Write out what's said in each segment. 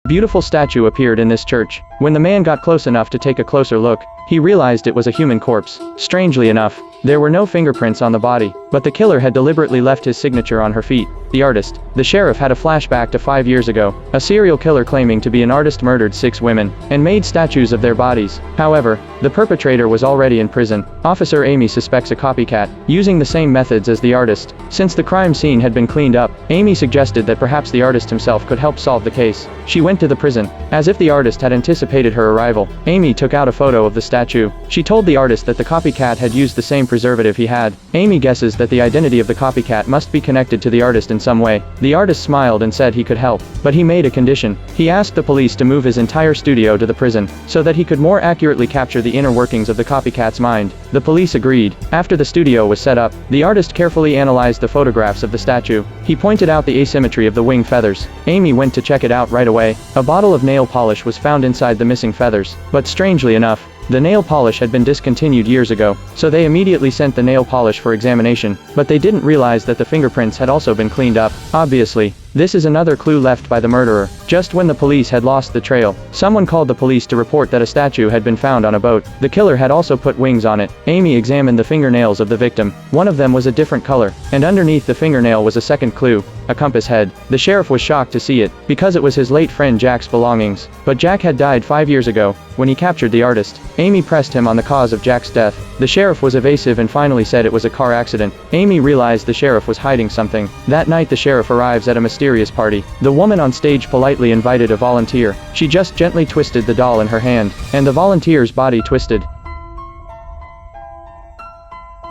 Beautiful statue appeared in this church. When the man got close enough to take a closer look, he realized it was a human corpse. Strangely enough, there were no fingerprints on the body, but the killer had deliberately left his signature on her feet. The artist. The sheriff had a flashback to 5 years ago. A serial killer claiming to be an artist murdered 6 women and made statues of their bodies. However, the perpetrator was already in prison. Officer Amy suspects a copycat, using the same methods as the artist. Since the crime scene had been cleaned up, Amy suggested that perhaps the artist himself could help solve the case. She went to the prison. As if the artist had anticipated her arrival, Amy took out a photo of the statue. She told the artist that the copycat had used the same preservative he had. Amy guesses that the identity of the copycat must be connected to the artist in some way. The artist smiled and said he could help, but he made a condition. He asked the police to move his entire studio to the prison, so that he could more accurately capture the inner workings of the copycat's mind. The police agreed. After the studio was set up, the artist carefully analyzed the photographs of the statue. He pointed out the asymmetry of the wing feathers. Amy went to check it out right away. A bottle of nail polish was found inside the missing feathers, but strangely enough, the nail polish had been discontinued years ago, so they immediately sent the nail polish for examination, but they didn't realize that the fingerprints had also been cleaned up. Obviously, this is another clue left by the murderer. Just when the police had lost the trail, someone called the police to report that a statue had been found on a boat. The killer had also put wings on it. Amy examined the fingernails of the victim. One of them was a different color, and underneath the fingernail was a second clue, a compass head. The sheriff was shocked to see it, because it was his late friend Jack's belongings. But Jack had died 5 years ago, when he captured the artist. Amy pressed him on the cause of Jack's death. The sheriff was evasive and finally said it was a car accident. Amy realized the sheriff was hiding something. That night the sheriff arrives at a mysterious party. The woman on stage politely invited a volunteer. She just gently twisted the doll in her hand, and the volunteer's body twisted.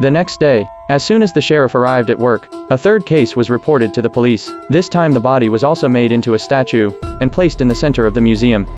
The next day, as soon as the sheriff arrived at work, a third case was reported to the police. This time the body was also made into a statue, and placed in the center of the museum.